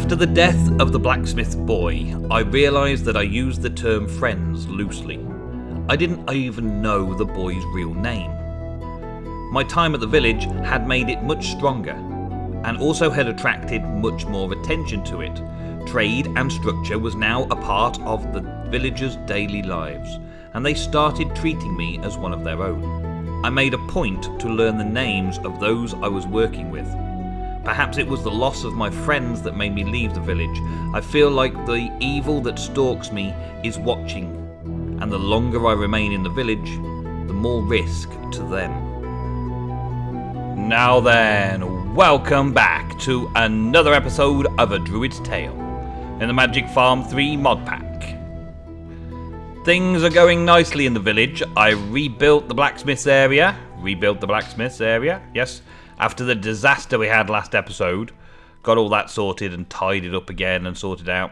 After the death of the blacksmith boy, I realised that I used the term friends loosely. I didn't even know the boy's real name. My time at the village had made it much stronger, and also had attracted much more attention to it. Trade and structure was now a part of the villagers' daily lives, and they started treating me as one of their own. I made a point to learn the names of those I was working with. Perhaps it was the loss of my friends that made me leave the village. I feel like the evil that stalks me is watching, and the longer I remain in the village, the more risk to them. Now then, welcome back to another episode of A Druid's Tale in the Magic Farm 3 mod pack. Things are going nicely in the village. I rebuilt the blacksmith's area. Yes. After the disaster we had last episode, got all that sorted and tidied up again and sorted out.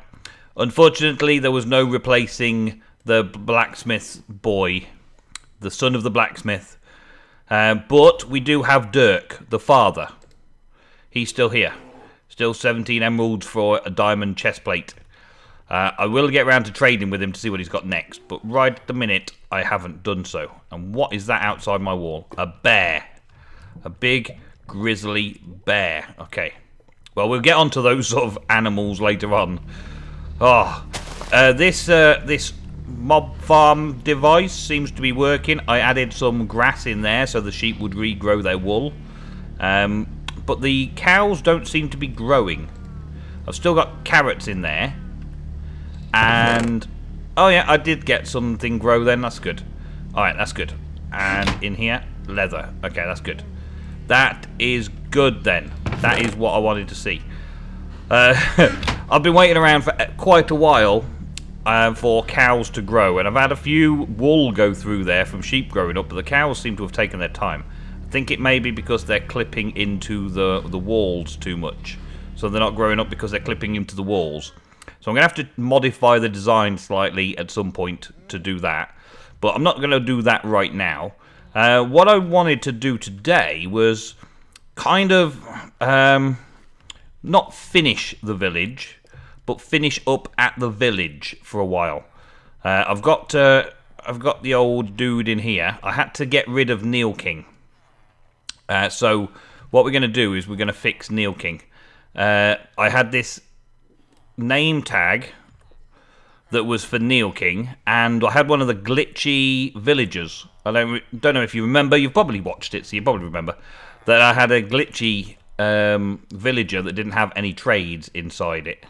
Unfortunately, there was no replacing the blacksmith's boy, the son of the blacksmith. But we do have Dirk, the father. He's still here. Still 17 emeralds for a diamond chestplate. I will get round to trading with him to see what he's got next, but right at the minute, I haven't done so. And what is that outside my wall? A bear. A big grizzly bear. Okay. Well, we'll get onto those sort of animals later on. This mob farm device seems to be working. I added some grass in there so the sheep would regrow their wool. But the cows don't seem to be growing. I've still got carrots in there. And oh yeah, I did get something grow then. That's good. Alright, that's good. And in here, leather. Okay, that's good. That is good then. That is what I wanted to see. I've been waiting around for quite a while for cows to grow, and I've had a few wool go through there from sheep growing up, but the cows seem to have taken their time. I think it may be because they're clipping into the walls too much. So they're not growing up because they're clipping into the walls. So I'm going to have to modify the design slightly at some point to do that. But I'm not going to do that right now. What I wanted to do today was kind of not finish the village, but finish up at the village for a while. I've got the old dude in here. I had to get rid of Neil King. So what we're going to do is we're going to fix Neil King. I had this name tag that was for Neil King, and I had one of the glitchy villagers. I don't know if you remember. You've probably watched it, so you probably remember that I had a glitchy villager that didn't have any trades inside it.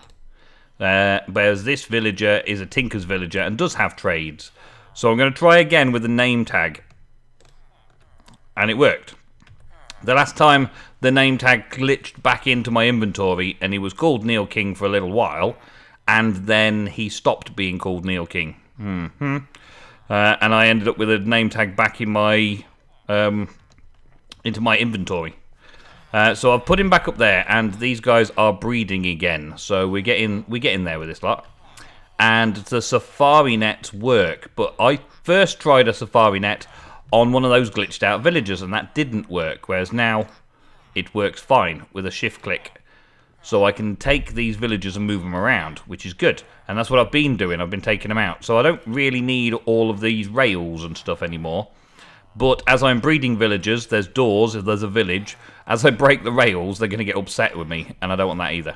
Whereas this villager is a tinker's villager and does have trades. So I'm going to try again with the name tag. And it worked. The last time the name tag glitched back into my inventory, and he was called Neil King for a little while, and then he stopped being called Neil King. And I ended up with a name tag back in my into my inventory. So I've put him back up there, and these guys are breeding again. So we get in there with this lot. And the safari nets work, but I first tried a safari net on one of those glitched out villagers, and that didn't work, whereas now it works fine with a shift click. So I can take these villagers and move them around, which is good. And that's what I've been doing. I've been taking them out. So I don't really need all of these rails and stuff anymore. But as I'm breeding villagers, there's doors, if there's a village. As I break the rails, they're going to get upset with me, and I don't want that either.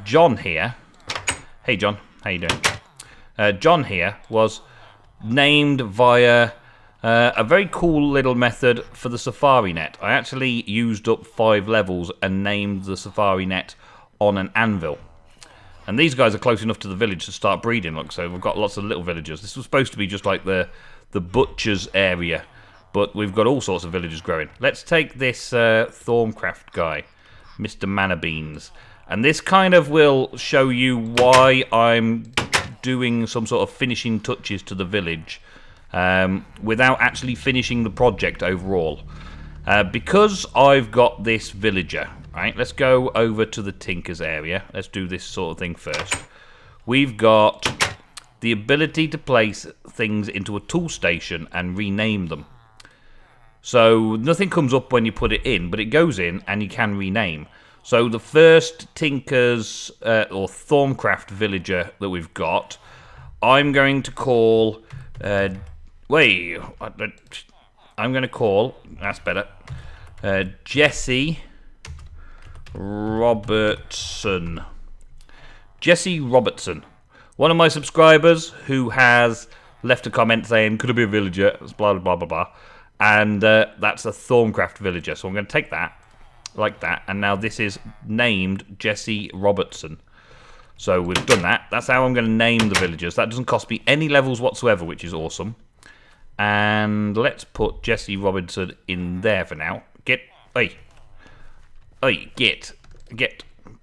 John here. Hey, John. How you doing? John here was named via a very cool little method for the safari net. I actually used up 5 levels and named the safari net on an anvil. And these guys are close enough to the village to start breeding. Look, so we've got lots of little villagers. This was supposed to be just like the butcher's area, but we've got all sorts of villagers growing. Let's take this Thorncraft guy, Mr. Mannabeans. And this kind of will show you why I'm doing some sort of finishing touches to the village without actually finishing the project overall. Because I've got this villager, right? Let's go over to the Tinker's area. Let's do this sort of thing first. We've got the ability to place things into a tool station and rename them. So nothing comes up when you put it in, but it goes in and you can rename. So the first Tinker's or Thorncraft villager that we've got, I'm going to call. I'm going to call. That's better. Jesse Robertson. Jesse Robertson. One of my subscribers who has left a comment saying, could it be a villager? Blah, blah, blah, blah. And that's a Thorncraft villager. So I'm going to take that, like that. And now this is named Jesse Robertson. So we've done that. That's how I'm going to name the villagers. That doesn't cost me any levels whatsoever, which is awesome. And let's put Jesse Robinson in there for now. Get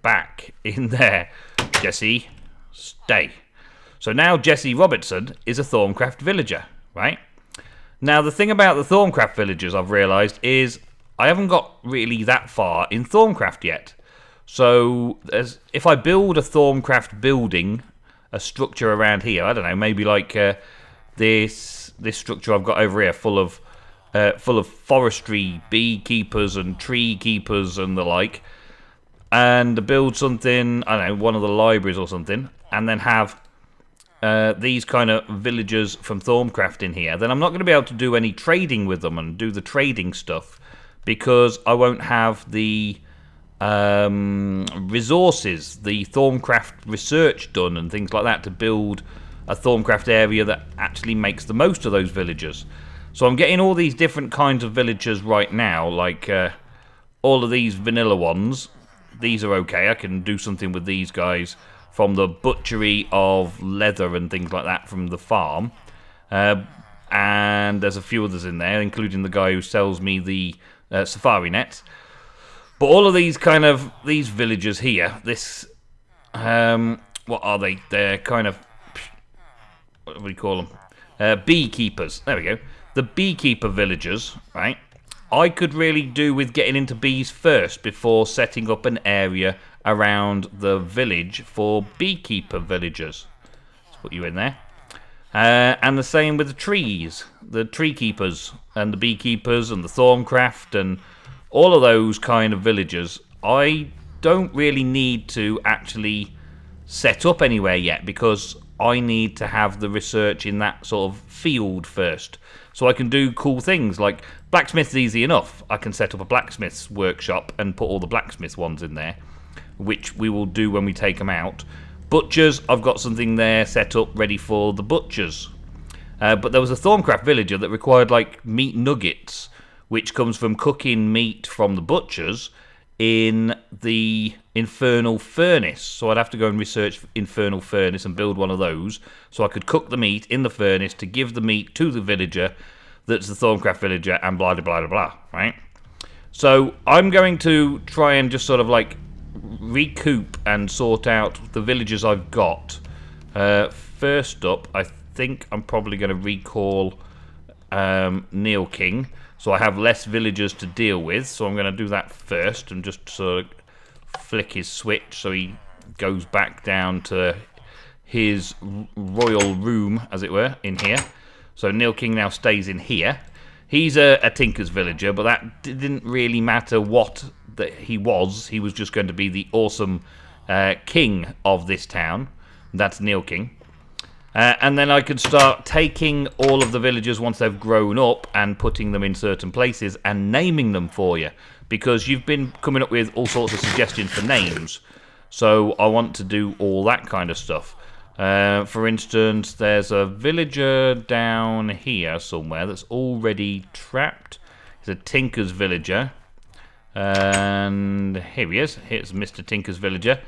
back in there, Jesse. Stay. So now Jesse Robertson is a Thorncraft villager, right? Now the thing about the Thorncraft villagers I've realised is I haven't got really that far in Thorncraft yet. So if I build a Thorncraft building, a structure around here, I don't know, maybe like this structure I've got over here, full of forestry, beekeepers and tree keepers and the like, and build something, I don't know, one of the libraries or something, and then have these kind of villagers from Thorncraft in here, then I'm not going to be able to do any trading with them and do the trading stuff because I won't have the resources, the Thorncraft research done and things like that to build a Thorncraft area that actually makes the most of those villagers. So I'm getting all these different kinds of villagers right now, like all of these vanilla ones. These are okay. I can do something with these guys from the butchery of leather and things like that from the farm. And there's a few others in there, including the guy who sells me the safari nets. But all of these these villagers here, this, what are they? They're kind of, what do we call them? Beekeepers. There we go. The beekeeper villagers, right? I could really do with getting into bees first before setting up an area around the village for beekeeper villagers. Let's put you in there. And the same with the trees, the tree keepers and the beekeepers and the Thorncraft and all of those kind of villagers. I don't really need to actually set up anywhere yet because I need to have the research in that sort of field first. So I can do cool things like blacksmith's easy enough. I can set up a blacksmith's workshop and put all the blacksmith ones in there, which we will do when we take them out. Butchers, I've got something there set up ready for the butchers. But there was a Thorncraft villager that required like meat nuggets, which comes from cooking meat from the butchers in the infernal furnace. So I'd have to go and research infernal furnace and build one of those so I could cook the meat in the furnace to give the meat to the villager that's the Thorncraft villager and blah blah blah blah, right? So I'm going to try and just sort of like recoup and sort out the villagers I've got. First up, I think I'm probably going to recall Neil King, so I have less villagers to deal with. So I'm going to do that first and just sort of flick his switch so he goes back down to his royal room, as it were, in here. So Neil King now stays in here. He's a Tinker's villager, but that didn't really matter what that he was. He was just going to be the awesome king of this town. That's Neil King. And then I could start taking all of the villagers once they've grown up and putting them in certain places and naming them for you. Because you've been coming up with all sorts of suggestions for names. So I want to do all that kind of stuff. For instance, there's a villager down here somewhere that's already trapped. He's a Tinker's villager. And here he is. Here's Mr. Tinker's villager.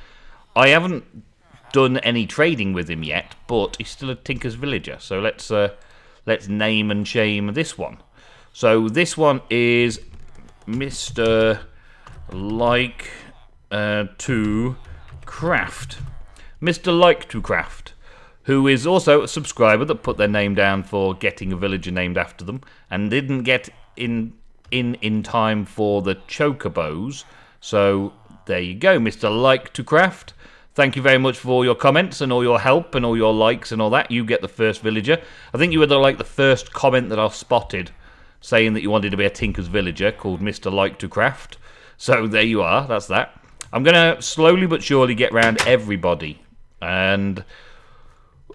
I haven't done any trading with him yet, but he's still a Tinker's villager. So let's name and shame this one. So this one is Mr. Like to Craft. Mr. Like to Craft, who is also a subscriber that put their name down for getting a villager named after them and didn't get in time for the chocobos. So there you go, Mr. Like to Craft. Thank you very much for all your comments and all your help and all your likes and all that. You get the first villager. I think you were like the first comment that I spotted saying that you wanted to be a Tinker's villager called Mr. Like to Craft. So there you are, that's that. I'm going to slowly but surely get round everybody. And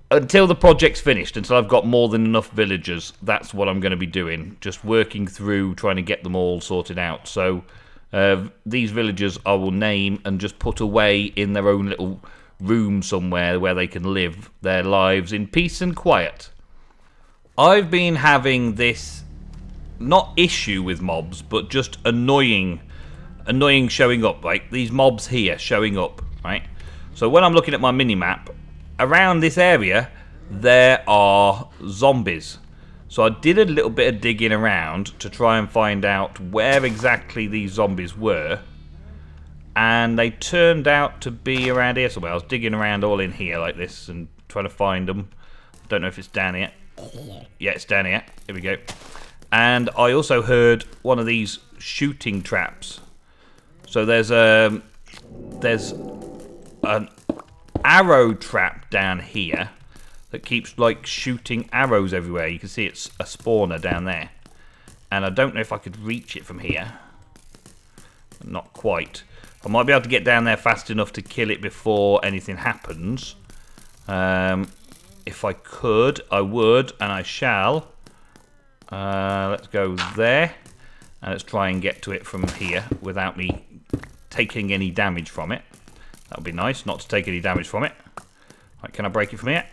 until the project's finished, until I've got more than enough villagers, that's what I'm going to be doing. Just working through, trying to get them all sorted out. So these villagers I will name and just put away in their own little room somewhere where they can live their lives in peace and quiet. I've been having this, not issue with mobs, but just annoying showing up. Like these mobs here showing up, right? So when I'm looking at my mini-map, around this area, there are zombies. So I did a little bit of digging around to try and find out where exactly these zombies were. And they turned out to be around here somewhere. I was digging around all in here like this and trying to find them. Don't know if it's down here. Yeah, it's down here. Here we go. And I also heard one of these shooting traps. So there's an arrow trap down here that keeps like shooting arrows everywhere. You can see it's a spawner down there. And I don't know if I could reach it from here. Not quite. I might be able to get down there fast enough to kill it before anything happens. If I could, I would, and I shall. Let's go there. And let's try and get to it from here without me taking any damage from it. That would be nice, not to take any damage from it. Right, can I break it from here?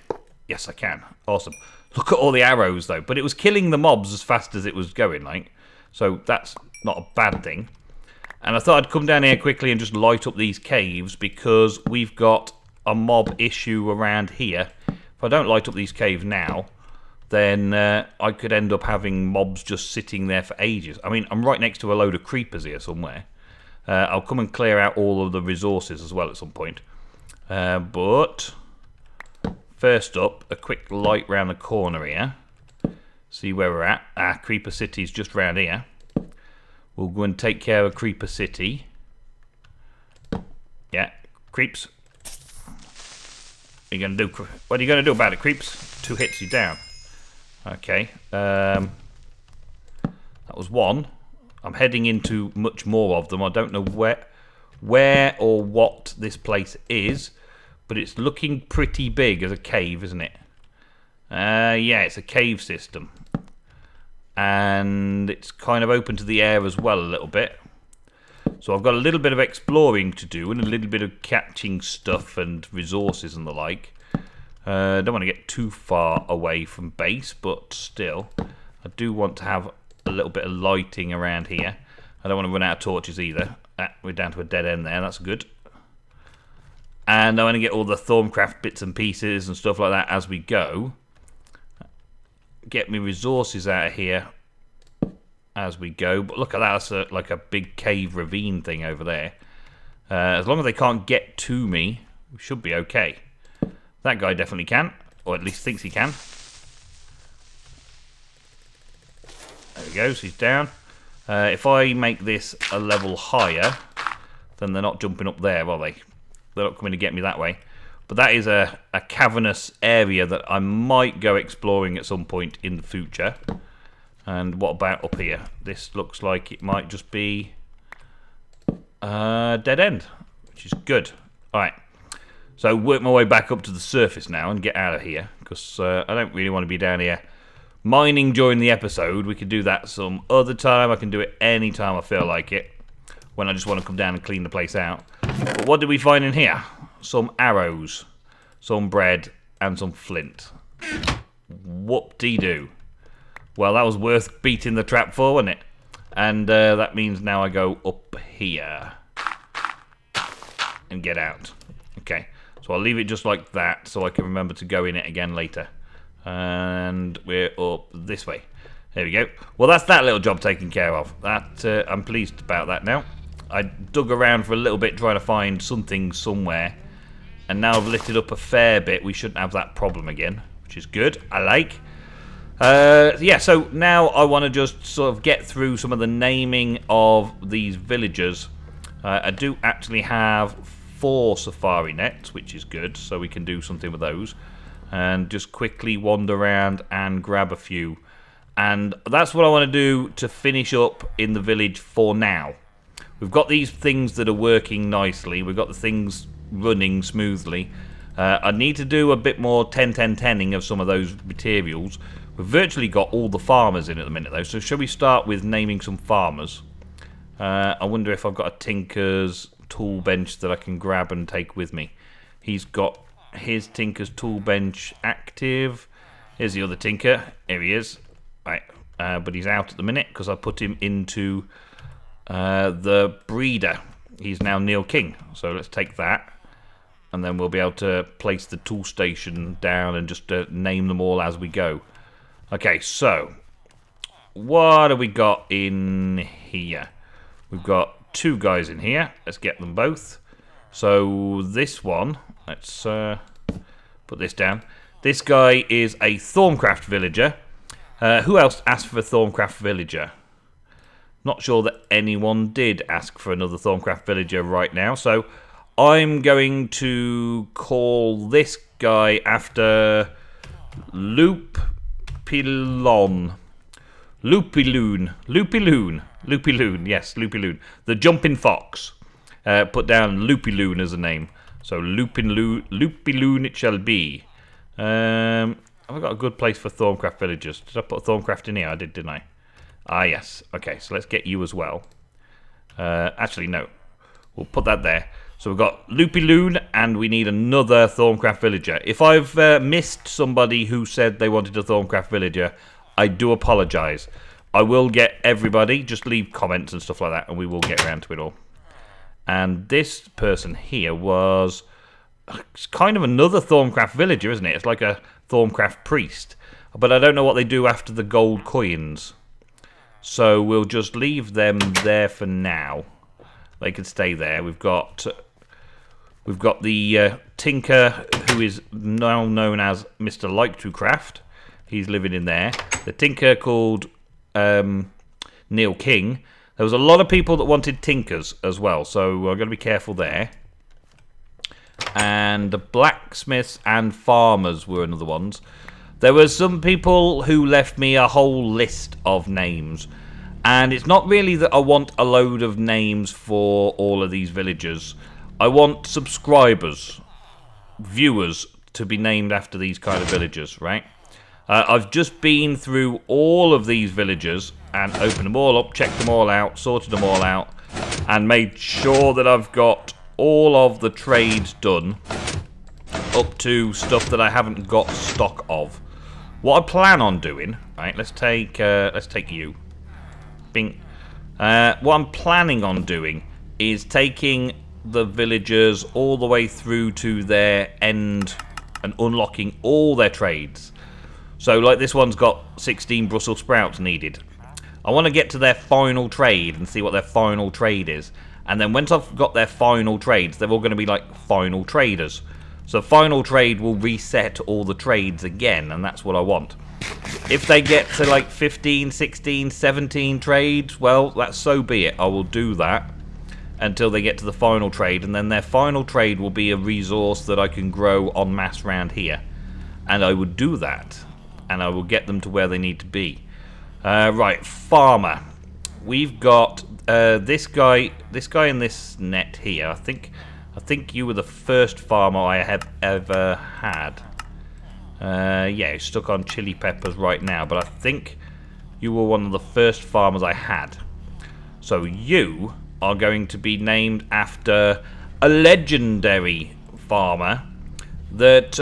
Yes, I can. Awesome. Look at all the arrows, though. But it was killing the mobs as fast as it was going, like. So that's not a bad thing. And I thought I'd come down here quickly and just light up these caves because we've got a mob issue around here. If I don't light up these caves now, then I could end up having mobs just sitting there for ages. I mean, I'm right next to a load of creepers here somewhere. I'll come and clear out all of the resources as well at some point. But first up, a quick light round the corner here. See where we're at. Creeper City's just round here. We'll go and take care of Creeper City. Yeah, creeps. What are you gonna do? What are you gonna do about it, creeps? 2 hits you down. Okay. That was one. I'm heading into much more of them. I don't know where or what this place is, but it's looking pretty big as a cave, isn't it? Yeah, it's a cave system. And it's kind of open to the air as well a little bit. So I've got a little bit of exploring to do and a little bit of catching stuff and resources and the like. Don't want to get too far away from base, but still, I do want to have a little bit of lighting around here. I don't want to run out of torches either. We're down to a dead end there, that's good. And I want to get all the Thorncraft bits and pieces and stuff like that as we go. Get me resources out of here as we go. But look at that, that's like a big cave ravine thing over there. As long as they can't get to me, we should be okay. That guy definitely can, or at least thinks he can. There he goes, he's down. If I make this a level higher, then they're not jumping up there, are they? They're not coming to get me that way. But that is a cavernous area that I might go exploring at some point in the future. And what about up here? This looks like it might just be a dead end, which is good. Alright, so work my way back up to the surface now and get out of here, because I don't really want to be down here mining during the episode. We could do that some other time. I can do it any time I feel like it, when I just want to come down and clean the place out. But what did we find in here? Some arrows, some bread, and some flint. Whoop-dee-doo. Well, that was worth beating the trap for, wasn't it? And that means now I go up here and get out. Okay, so I'll leave it just like that so I can remember to go in it again later. And we're up this way. There we go. Well, that's that little job taken care of. That I'm pleased about that now. I dug around for a little bit trying to find something somewhere. And now I've lit it up a fair bit. We shouldn't have that problem again, which is good. I like. Yeah, so now I want to just sort of get through some of the naming of these villagers. I do actually have 4 safari nets, which is good, so we can do something with those. And just quickly wander around and grab a few. And that's what I want to do to finish up in the village for now. We've got these things that are working nicely. We've got the things running smoothly. I need to do a bit more 10-10-10ing of some of those materials. We've virtually got all the farmers in at the minute, though. So shall we start with naming some farmers? I wonder if I've got a tinker's tool bench that I can grab and take with me. He's got his tinker's tool bench active. Here's the other tinker. Here he is. Right, but he's out at the minute because I put him into the breeder. He's now Neil King. So let's take that. And then we'll be able to place the tool station down and just name them all as we go. Okay, so what have we got in here? We've got 2 guys in here. Let's get them both. So this one, let's put this down. This guy is a Thorncraft villager. Who else asked for a Thorncraft villager? Not sure that anyone did ask for another Thorncraft villager right now. So I'm going to call this guy after Lupilon. Lupiloon, yes, Lupiloon. The Jumping Fox. Put down Lupiloon as a name. So Lupiloon it shall be. I've got a good place for Thorncraft villagers. Did I put Thorncraft in here? I did, didn't I? Ah, yes. Okay, so let's get you as well. Actually, no. We'll put that there. So we've got Lupiloon, and we need another Thorncraft villager. If I've missed somebody who said they wanted a Thorncraft villager, I do apologise. I will get everybody. Just leave comments and stuff like that, and we will get around to it all. And this person here was... It's kind of another Thorncraft villager, isn't it? It's like a Thorncraft priest. But I don't know what they do after the gold coins. So we'll just leave them there for now. They can stay there. We've got the tinker who is now known as Mr. Like to Craft. He's living in there. The tinker called Neil King. There was a lot of people that wanted tinkers as well, so we're going to be careful there. And the blacksmiths and farmers were another ones. There were some people who left me a whole list of names. And it's not really that I want a load of names for all of these villagers. I want subscribers, viewers, to be named after these kind of villagers, right? I've just been through all of these villagers and opened them all up, checked them all out, sorted them all out, and made sure that I've got all of the trades done up to stuff that I haven't got stock of. What I plan on doing, right? Let's take you. Bing. What I'm planning on doing is taking the villagers all the way through to their end and unlocking all their trades. So, like this one's got 16 Brussels sprouts needed. I want to get to their final trade and see what their final trade is. And then once I've got their final trades, they're all going to be like final traders. So final trade will reset all the trades again, and that's what I want. If they get to like 15, 16, 17 trades, well, that's so be it. I will do that until they get to the final trade, and then their final trade will be a resource that I can grow en masse around here. And I would do that, and I will get them to where they need to be. Right, farmer. We've got this guy in this net here. I think you were the first farmer I have ever had. Yeah, he's stuck on chili peppers right now, but I think you were one of the first farmers I had. So you are going to be named after a legendary farmer that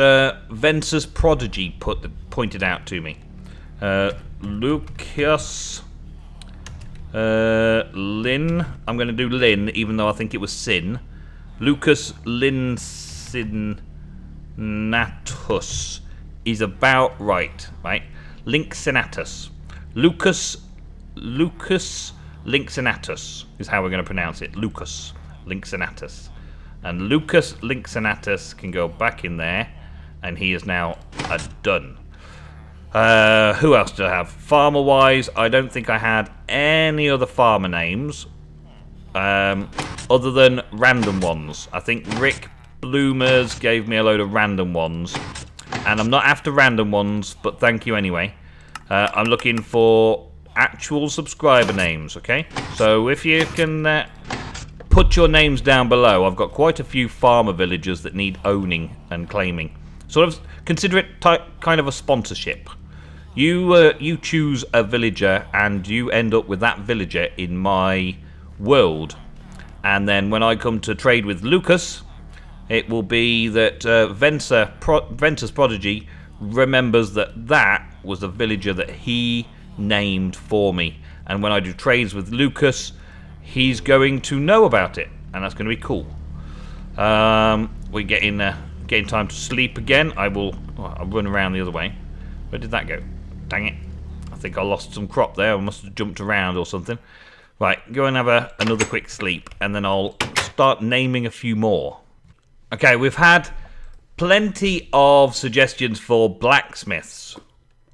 Ventus Prodigy pointed out to me. Lucas Lin. I'm going to do Lin, even though I think it was Sin. Lucas Lincinatus is about right? Lincinatus. Lucas Lincinatus is how we're going to pronounce it. Lucas Lincinatus. And Lucas Lincinatus can go back in there, and he is now done. Who else do I have? Farmer-wise, I don't think I had any other farmer names other than random ones. I think Rick Bloomers gave me a load of random ones, and I'm not after random ones, but thank you anyway. I'm looking for actual subscriber names, okay? So if you can put your names down below. I've got quite a few farmer villagers that need owning and claiming. Sort of consider it kind of a sponsorship. You choose a villager and you end up with that villager in my world. And then when I come to trade with Lucas, it will be that Venser's prodigy remembers that that was the villager that he named for me. And when I do trades with Lucas, he's going to know about it. And that's going to be cool. We're getting time to sleep again. I'll run around the other way. Where did that go? Dang it. I think I lost some crop there. I must have jumped around or something. Right, go and have another quick sleep. And then I'll start naming a few more. Okay, we've had plenty of suggestions for blacksmiths.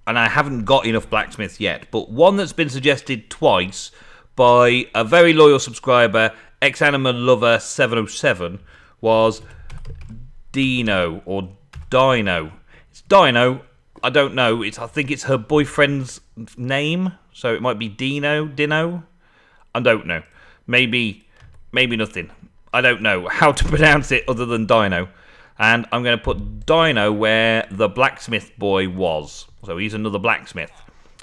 And I haven't got enough blacksmiths yet. But one that's been suggested twice by a very loyal subscriber, Ex-Anima Lover 707, was Dino or Dino. It's Dino. I don't know. I think it's her boyfriend's name, so it might be Dino. I don't know. Maybe nothing. I don't know how to pronounce it other than Dino. And I'm going to put Dino where the blacksmith boy was. So he's another blacksmith.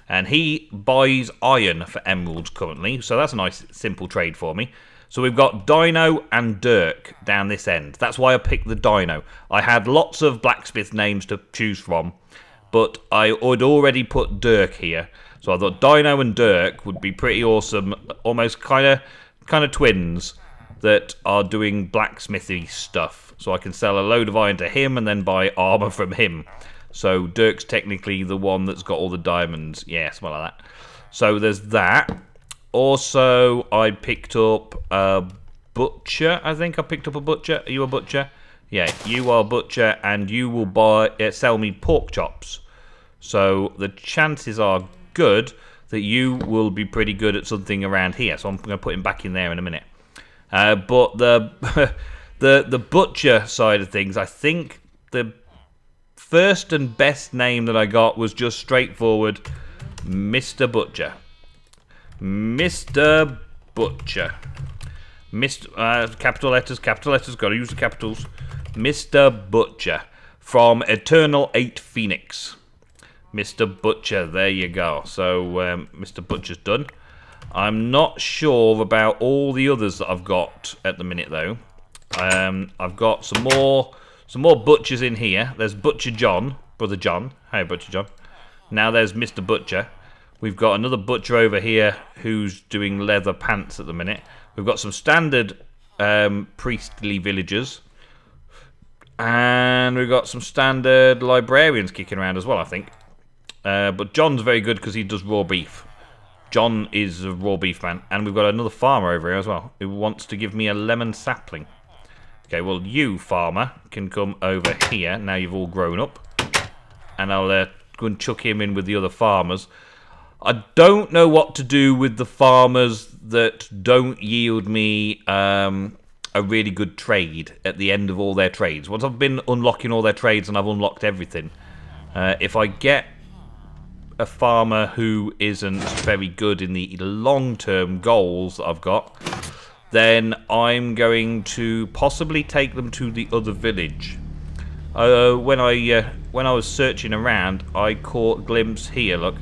And he buys iron for emeralds currently. So that's a nice, simple trade for me. So we've got Dino and Dirk down this end. That's why I picked the Dino. I had lots of blacksmith names to choose from. But I would already put Dirk here. So I thought Dino and Dirk would be pretty awesome. Almost kind of twins that are doing blacksmithy stuff. So I can sell a load of iron to him and then buy armor from him. So Dirk's technically the one that's got all the diamonds. Yeah, something like that. So there's that. Also, I picked up a butcher. I think I picked up a butcher. Are you a butcher? Yeah, you are a butcher, and you will sell me pork chops. So the chances are good that you will be pretty good at something around here. So I'm going to put him back in there in a minute. But the butcher side of things, I think the first and best name that I got was just straightforward, Mr. Butcher. Mr. Butcher. Capital letters, got to use the capitals. Mr. Butcher from Eternal 8 Phoenix. Mr. Butcher, there you go. So Mr. Butcher's done. I'm not sure about all the others that I've got at the minute though. I've got some more butchers in here. There's Butcher John, Brother John. Hi, Butcher John. Now there's Mr. Butcher. We've got another butcher over here who's doing leather pants at the minute. We've got some standard priestly villagers. And we've got some standard librarians kicking around as well, I think. But John's very good because he does raw beef. John is a raw beef man. And we've got another farmer over here as well who wants to give me a lemon sapling. Okay, well, you, farmer, can come over here. Now you've all grown up. And I'll go and chuck him in with the other farmers. I don't know what to do with the farmers that don't yield me a really good trade at the end of all their trades. Once I've been unlocking all their trades and I've unlocked everything, if I get a farmer who isn't very good in the long-term goals that I've got, then I'm going to possibly take them to the other village. When I was searching around, I caught a glimpse here, look.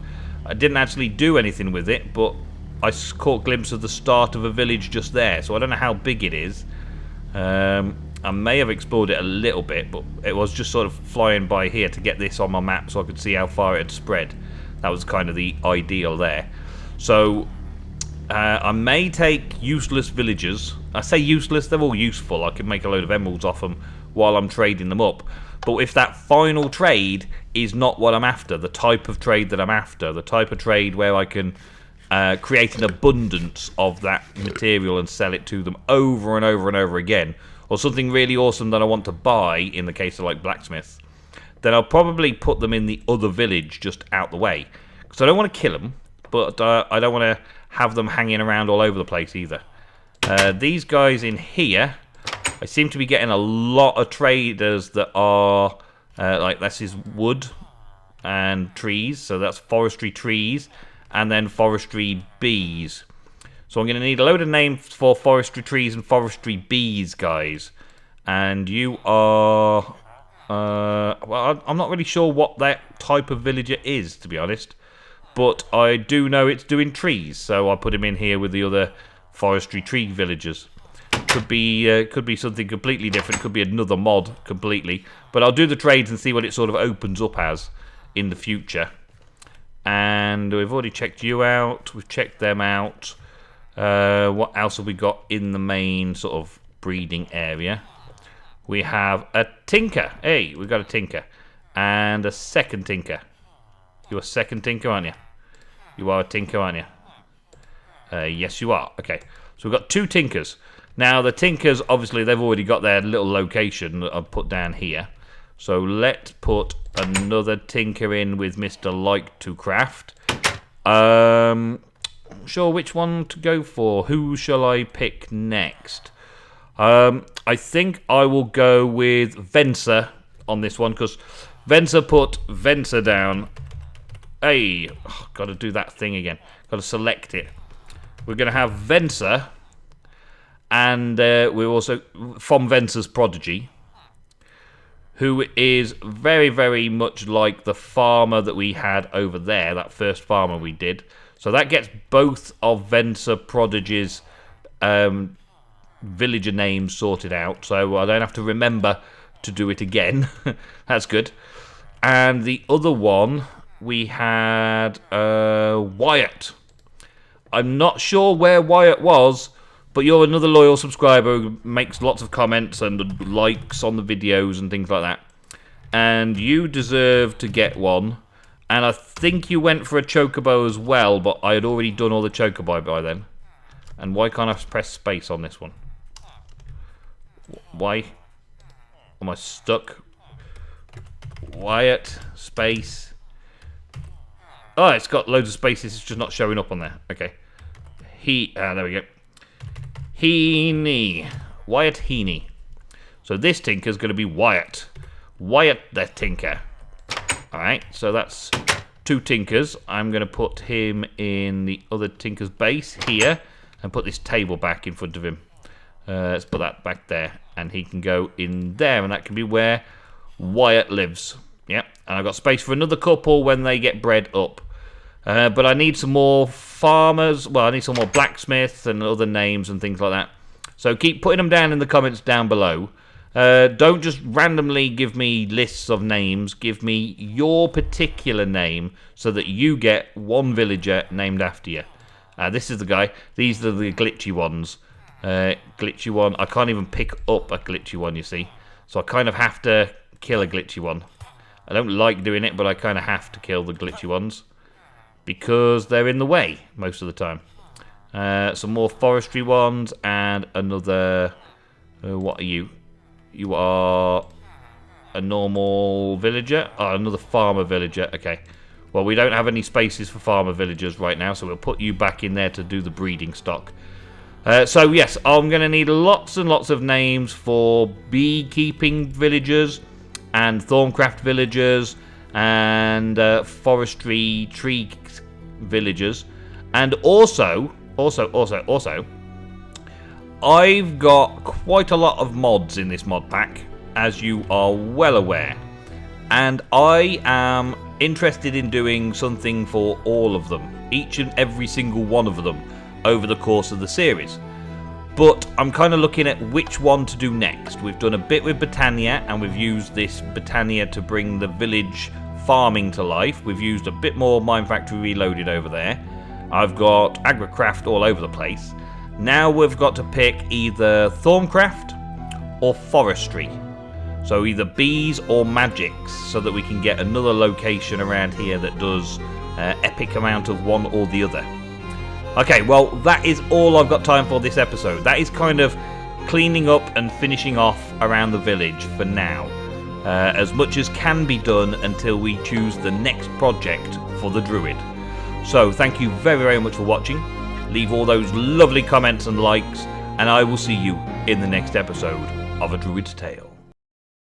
I didn't actually do anything with it, but I caught a glimpse of the start of a village just there. So I don't know how big it is. I may have explored it a little bit, but it was just sort of flying by here to get this on my map so I could see how far it had spread. That was kind of the ideal there. So I may take useless villagers. I say useless, they're all useful. I can make a load of emeralds off them while I'm trading them up. But if that final trade is not what I'm after, the type of trade that I'm after, the type of trade where I can create an abundance of that material and sell it to them over and over and over again, or something really awesome that I want to buy in the case of like blacksmiths, then I'll probably put them in the other village just out the way. Because I don't want to kill them, but I don't want to have them hanging around all over the place either. These guys in here, I seem to be getting a lot of traders that are, like this is wood and trees, so that's forestry trees, and then forestry bees. So I'm going to need a load of names for forestry trees and forestry bees, guys. And you are... well, I'm not really sure what that type of villager is, to be honest. But I do know it's doing trees, so I put him in here with the other forestry tree villagers. Could be something completely different. Could be another mod completely. But I'll do the trades and see what it sort of opens up as in the future. And we've already checked you out. We've checked them out. What else have we got in the main sort of breeding area? We have a tinker. Hey, we've got a tinker. And a second tinker. You're a second tinker, aren't you? You are a tinker, aren't you? Yes, you are. Okay. So we've got 2 tinkers. Now, the tinkers, obviously, they've already got their little location that I've put down here. So let's put another tinker in with Mr. Like to Craft. Sure which one to go for. Who shall I pick next? I think I will go with Venser on this one, because Venser put Venser down. Hey, got to do that thing again. Got to select it. We're going to have Venser, and we're also from Venser's Prodigy, who is very, very much like the farmer that we had over there, that first farmer we did. So that gets both of Venser Prodigy's villager names sorted out, so I don't have to remember to do it again. That's good. And the other one, we had Wyatt. I'm not sure where Wyatt was, but you're another loyal subscriber who makes lots of comments and likes on the videos and things like that. And you deserve to get one. And I think you went for a chocobo as well, but I had already done all the chocobo by then. And why can't I press space on this one? Why am I stuck? Wyatt, space. Oh, it's got loads of spaces, it's just not showing up on there. Okay. There we go. Heaney. Wyatt Heaney. So this tinker's going to be Wyatt. Wyatt the Tinker. Alright, so that's 2 tinkers. I'm going to put him in the other tinker's base here and put this table back in front of him. Let's put that back there, and he can go in there, and that can be where Wyatt lives. Yep, and I've got space for another couple when they get bred up. But I need some more farmers. Well, I need some more blacksmiths and other names and things like that. So keep putting them down in the comments down below. Don't just randomly give me lists of names. Give me your particular name so that you get one villager named after you. This is the guy. These are the glitchy ones. Glitchy one. I can't even pick up a glitchy one, you see. So I kind of have to kill a glitchy one. I don't like doing it, but I kind of have to kill the glitchy ones, because they're in the way most of the time. Some more forestry ones and another... what are you? You are a normal villager? Oh, another farmer villager. Okay. Well, we don't have any spaces for farmer villagers right now, so we'll put you back in there to do the breeding stock. So, yes, I'm going to need lots and lots of names for beekeeping villagers and thorncraft villagers and forestry tree villagers. And also, I've got quite a lot of mods in this mod pack, as you are well aware. And I am interested in doing something for all of them, each and every single one of them, over the course of the series. But I'm kind of looking at which one to do next. We've done a bit with Botania, and we've used this Botania to bring the village farming to life. We've used a bit more Mine Factory Reloaded over there. I've got Agricraft all over the place. Now we've got to pick either Thorncraft or Forestry. So either bees or magics, so that we can get another location around here that does epic amount of one or the other. Okay, well, that is all I've got time for this episode. That is kind of cleaning up and finishing off around the village for now. As much as can be done until we choose the next project for the Druid. So, thank you very, very much for watching. Leave all those lovely comments and likes, and I will see you in the next episode of A Druid's Tale.